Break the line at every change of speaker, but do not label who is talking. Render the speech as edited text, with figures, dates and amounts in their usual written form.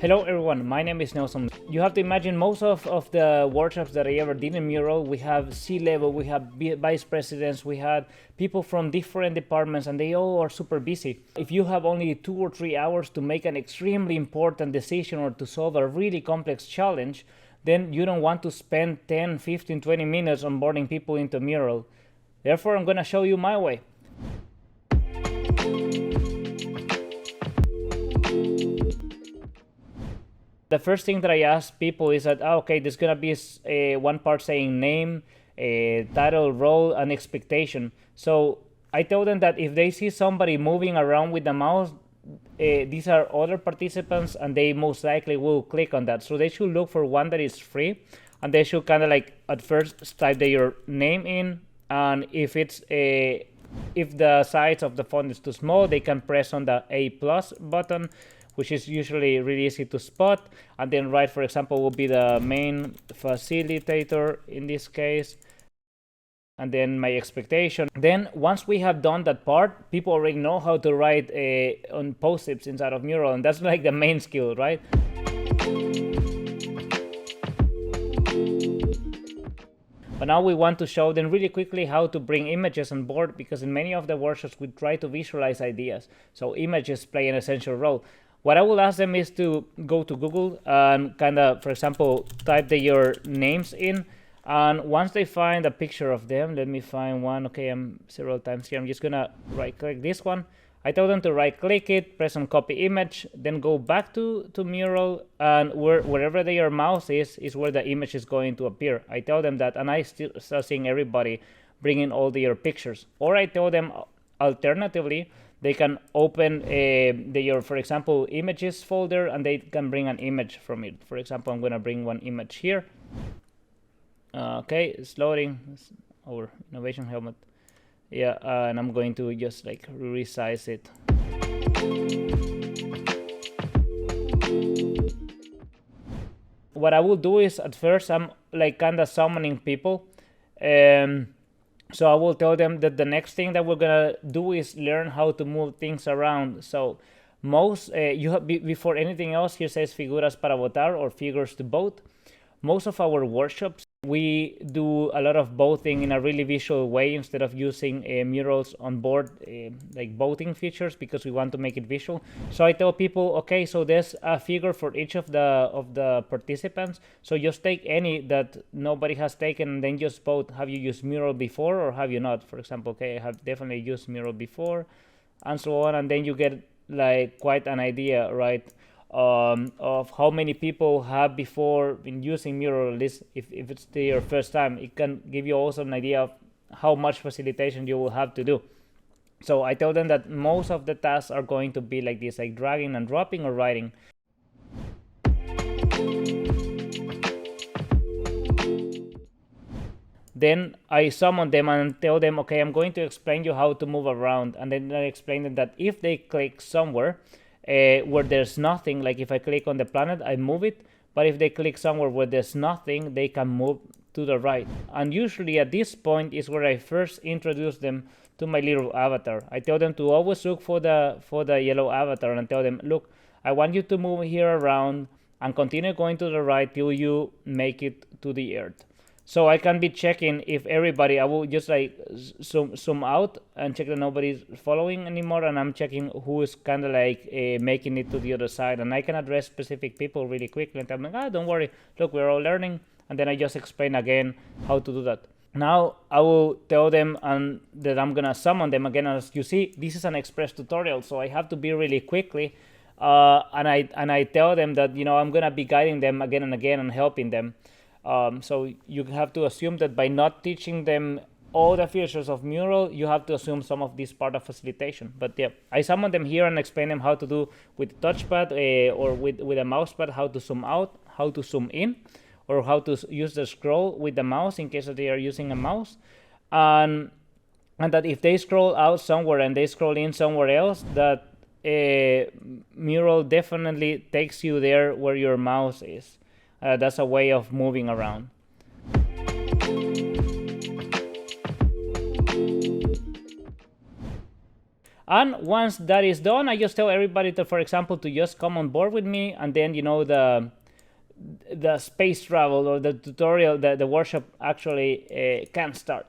Hello everyone, my name is Nelson. You have to imagine most of the workshops that I ever did in Mural, we have C-level, we have vice presidents, we had people from different departments, and they all are super busy. If you have only 2 or 3 hours to make an extremely important decision or to solve a really complex challenge, then you don't want to spend 10, 15, 20 minutes onboarding people into Mural. Therefore, I'm going to show you my way. The first thing that I ask people is that, okay, there's gonna be one part saying name, title, role, and expectation. So I tell them that if they see somebody moving around with the mouse, these are other participants, and they most likely will click on that. So they should look for one that is free, and they should kind of like at first type their name in, and if the size of the font is too small, they can press on the A+ button, which is usually really easy to spot, and then right, for example, will be the main facilitator in this case, and then my expectation. Then once we have done that part, people already know how to write on post-its inside of Mural, and that's like the main skill, right? But now we want to show them really quickly how to bring images on board, because in many of the workshops we try to visualize ideas, so images play an essential role. What I will ask them is to go to Google and kind of, for example, type their names in, and once they find a picture of them, let me find one. Okay, I'm several times here. I'm just gonna right click this one. I tell them to right click it, press on copy image, then go back to Mural, and wherever their mouse is where the image is going to appear. I tell them that, and I still start seeing everybody bringing all their pictures. Or I tell them alternatively, they can open their, for example, images folder, and they can bring an image from it. For example, I'm going to bring one image here. Okay, it's loading. It's our innovation helmet. Yeah, and I'm going to just like resize it. What I will do is, at first, I'm like kind of summoning people. So I will tell them that the next thing that we're gonna do is learn how to move things around. So most you have before anything else, here says figuras para votar, or figures to vote. Most of our workshops, we do a lot of voting in a really visual way instead of using murals on board, like voting features, because we want to make it visual. So I tell people, okay, so there's a figure for each of the participants. So just take any that nobody has taken, and then just vote. Have you used Mural before or have you not? For example, okay, I have definitely used Mural before, and so on. And then you get like quite an idea, right? Of how many people have before been using Mural. At least if it's their first time, it can give you also an idea of how much facilitation you will have to do. So I tell them that most of the tasks are going to be like this, like dragging and dropping or writing. Then I summon them and tell them, okay, I'm going to explain you how to move around, and then I explain them that if they click somewhere where there's nothing, like if I click on the planet, I move it, but if they click somewhere where there's nothing, they can move to the right. And usually at this point is where I first introduce them to my little avatar. I tell them to always look for the yellow avatar, and tell them, look, I want you to move here around and continue going to the right till you make it to the earth. So I can be checking if everybody, I will just like zoom out and check that nobody's following anymore, and I'm checking who is kind of like making it to the other side, and I can address specific people really quickly and tell them, don't worry, look, we're all learning, and then I just explain again how to do that. Now I will tell them that I'm gonna summon them again. As you see, this is an express tutorial, so I have to be really quickly, and I tell them that, you know, I'm gonna be guiding them again and again and helping them. So you have to assume that by not teaching them all the features of Mural, you have to assume some of this part of facilitation. But yeah, I summon them here and explain them how to do with the touchpad or with a mousepad, how to zoom out, how to zoom in, or how to use the scroll with the mouse in case that they are using a mouse. And that if they scroll out somewhere and they scroll in somewhere else, that Mural definitely takes you there where your mouse is. That's a way of moving around. And once that is done, I just tell everybody to, for example, to just come on board with me, and then the space travel or the tutorial, the workshop actually can start.